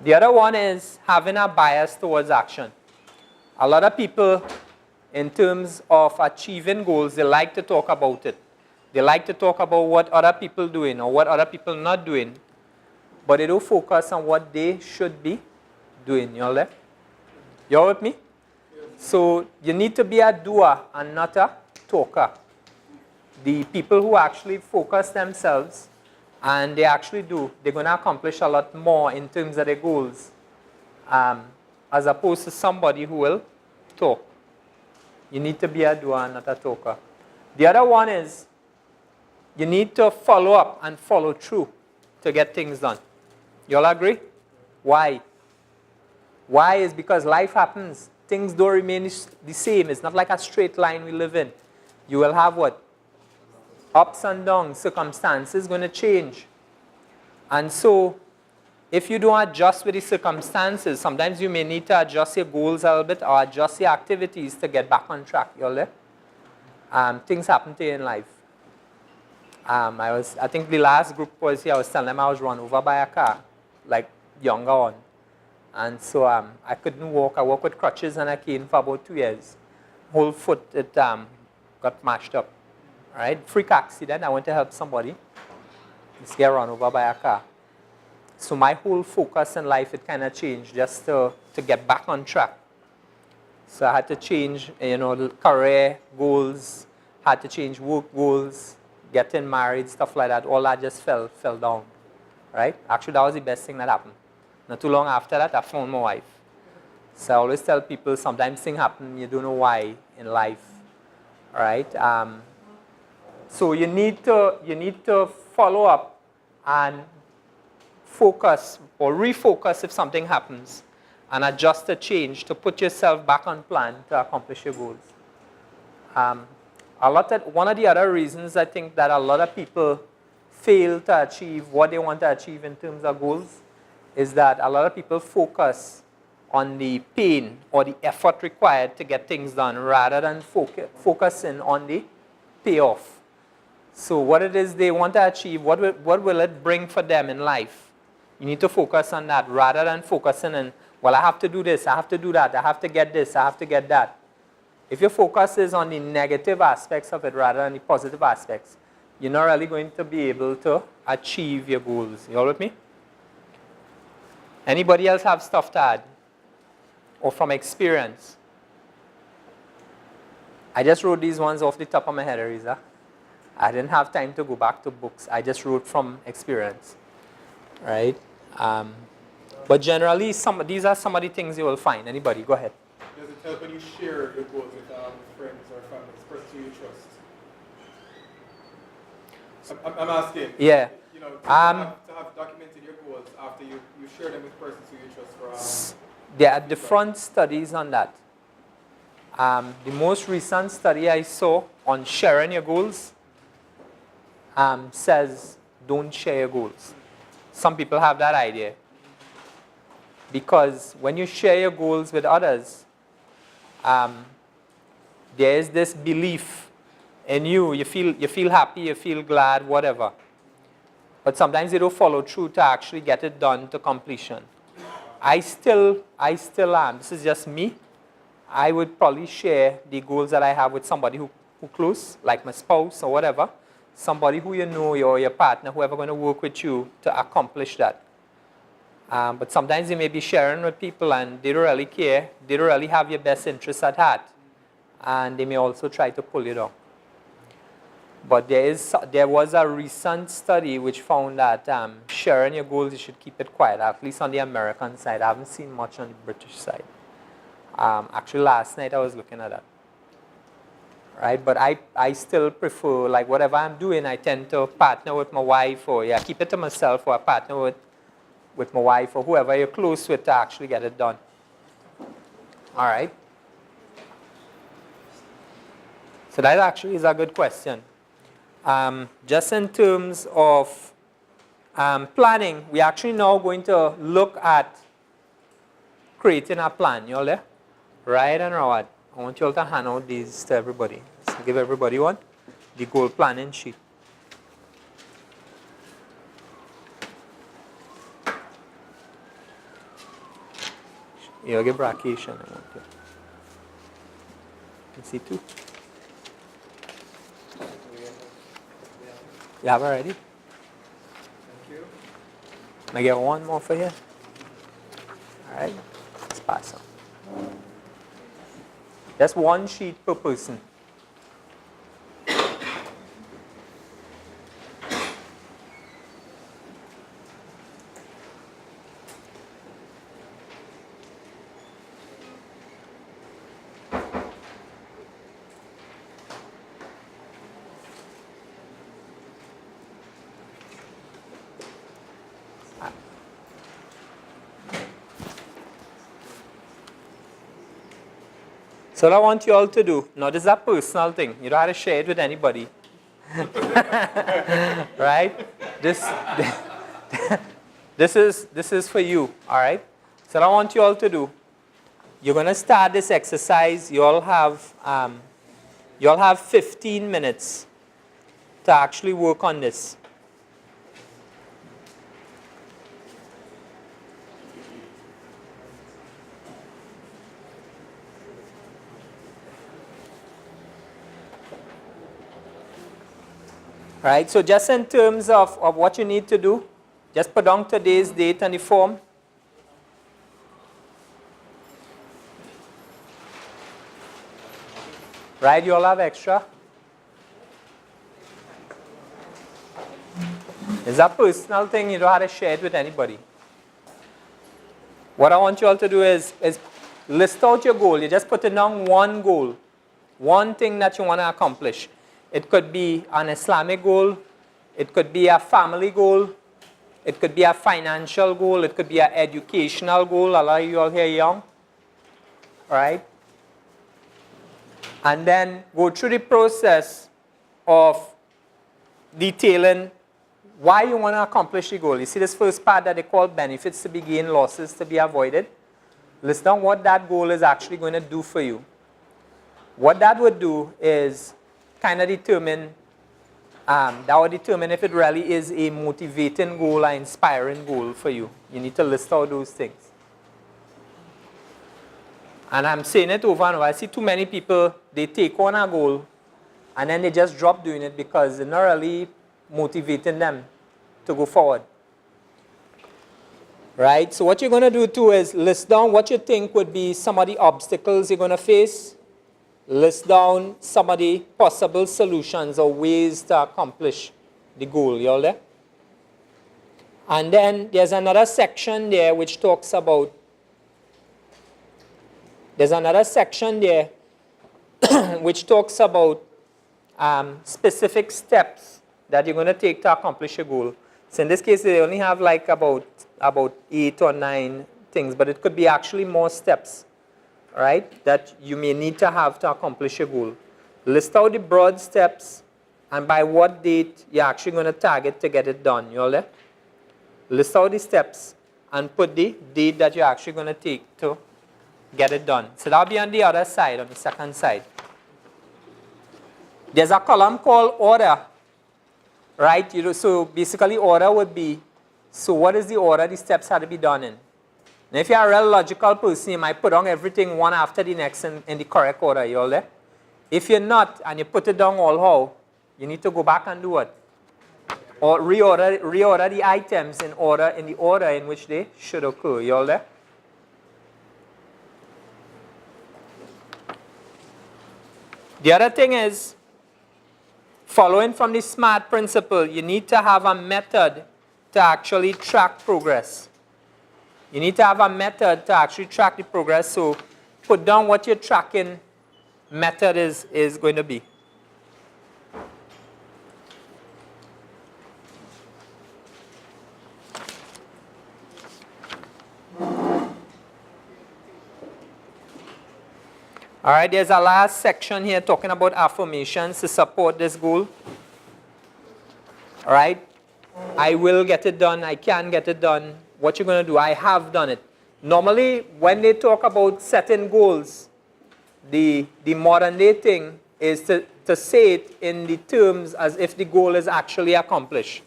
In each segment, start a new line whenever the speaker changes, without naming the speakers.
The other one is having a bias towards action. A lot of people, in terms of achieving goals, they like to talk about it. They like to talk about what other people doing or what other people not doing, but they don't focus on what they should be doing. You all there? You all with me? So you need to be a doer and not a talker. The people who actually focus themselves and they actually do, they're going to accomplish a lot more in terms of their goals, as opposed to somebody who will talk. You need to be a doer and not a talker. The other one is you need to follow up and follow through to get things done. You all agree? Why? Why is because life happens. Things don't remain the same. It's not like a straight line we live in. You will have what? Ups and downs. Circumstances going to change. And so, if you don't adjust with the circumstances, sometimes you may need to adjust your goals a little bit or adjust your activities to get back on track. You all there? Things happen to you in life. I think the last group was here, I was telling them I was run over by a car, like younger on. And so I couldn't walk. I walked with crutches and a cane for about 2 years. Whole foot, it got mashed up. All right, freak accident. I went to help somebody. Just get run over by a car. So my whole focus in life, it kind of changed just to get back on track. So I had to change, the career goals, had to change work goals, getting married, stuff like that. All that just fell down, right? Actually, that was the best thing that happened. Not too long after that, I found my wife. So I always tell people sometimes things happen, you don't know why in life, all right? So you need to follow up and focus or refocus if something happens and adjust the change to put yourself back on plan to accomplish your goals. One of the other reasons I think that a lot of people fail to achieve what they want to achieve in terms of goals is that a lot of people focus on the pain or the effort required to get things done rather than focusing on the payoff. So what it is they want to achieve, what will it bring for them in life? You need to focus on that rather than focusing on, well, I have to do this, I have to do that, I have to get this, I have to get that. If your focus is on the negative aspects of it rather than the positive aspects, you're not really going to be able to achieve your goals. You all with me? Anybody else have stuff to add? Or from experience? I just wrote these ones off the top of my head, Ariza. I didn't have time to go back to books. I just wrote from experience, right? But generally, these are some of the things you will find. Anybody? Go ahead.
Does it help when you share your goals with friends or family, person who you trust? I'm asking.
Yeah.
To have documented your goals after you share them with persons who you trust for.
There are different studies on that. The most recent study I saw on sharing your goals says don't share your goals. Some people have that idea. Because when you share your goals with others, there is this belief in you. You feel happy, you feel glad, whatever. But sometimes they don't follow through to actually get it done to completion. I still am. This is just me. I would probably share the goals that I have with somebody who close, like my spouse or whatever. Somebody who you know, or your partner, whoever going to work with you to accomplish that. But sometimes you may be sharing with people and they don't really care. They don't really have your best interests at heart. And they may also try to pull you down. But there was a recent study which found that sharing your goals, you should keep it quiet, at least on the American side. I haven't seen much on the British side. Actually, last night I was looking at that. Right? But I still prefer, like whatever I'm doing, I tend to partner with my wife or keep it to myself or partner with my wife or whoever you're close with to actually get it done. All right? So that actually is a good question. Just in terms of planning, we're actually now going to look at creating a plan. You all there? Right and Rawad. I want you all to hand out these to everybody. So give everybody one. The goal planning sheet. yoga brachiation. I want to. You see two? You have already?
Thank you.
Can I get one more for you? All right, let's pass on. Just one sheet per person. So what I want you all to do, now this is a personal thing. You don't have to share it with anybody. Right? This is for you, all right? So what I want you all to do, you're going to start this exercise. You all have 15 minutes to actually work on this. Right, so just in terms of what you need to do, just put down today's date on the form. Right, you all have extra? It's a personal thing, you don't have to share it with anybody. What I want you all to do is list out your goal. You just put down one goal, one thing that you want to accomplish. It could be an Islamic goal. It could be a family goal. It could be a financial goal. It could be an educational goal. A lot of you all here young. Right? And then go through the process of detailing why you want to accomplish the goal. You see this first part that they call benefits to be gained, losses to be avoided. List down what that goal is actually going to do for you. What that would do is kind of determine, that would determine if it really is a motivating goal or inspiring goal for you. You need to list out those things. And I'm saying it over and over. I see too many people, they take on a goal and then they just drop doing it because it's not really motivating them to go forward. Right? So what you're going to do too is list down what you think would be some of the obstacles you're going to face. List down some of the possible solutions or ways to accomplish the goal. You all there? And then there's another section there which talks about, specific steps that you're going to take to accomplish your goal. So in this case, they only have like about 8 or 9 things, but it could be actually more steps. Right, that you may need to have to accomplish your goal. List out the broad steps and by what date you're actually going to target to get it done. You all there? List out the steps and put the date that you're actually going to take to get it done. So that'll be on the other side, on the second side. There's a column called order. Right? So basically order would be, so what is the order the steps have to be done in? Now, if you're a real logical person, you might put down everything one after the next in the correct order. You all there? If you're not, and you put it down all how, you need to go back and do what? Or reorder the items in the order in which they should occur. You all there? The other thing is, following from the SMART principle, you need to have a method to actually track progress. You need to have a method to actually track the progress. So put down what your tracking method is going to be. All right, there's a last section here talking about affirmations to support this goal. All right, I will get it done. I can get it done. What you're going to do, I have done it. Normally, when they talk about setting goals, the modern day thing is to say it in the terms as if the goal is actually accomplished.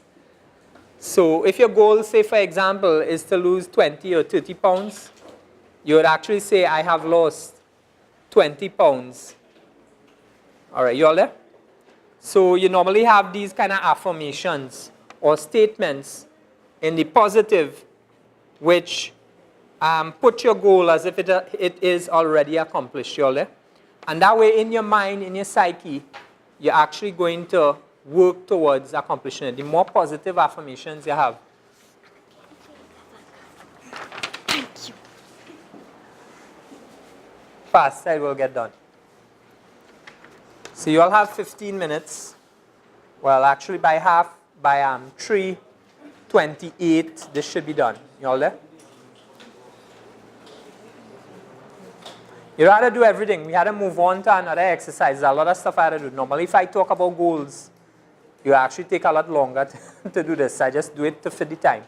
So if your goal, say for example, is to lose 20 or 30 pounds, you would actually say, I have lost 20 pounds. All right, you all there? So you normally have these kind of affirmations or statements in the positive, which put your goal as if it is already accomplished, you all there? And that way, in your mind, in your psyche, you're actually going to work towards accomplishing it. The more positive affirmations you have.
Thank you.
Fast, I will get done. So you all have 15 minutes. Well, actually by 3:28, this should be done. You all there? You had to do everything. We had to move on to another exercise. A lot of stuff I had to do. Normally, if I talk about goals, you actually take a lot longer to do this. I just do it to fit the time.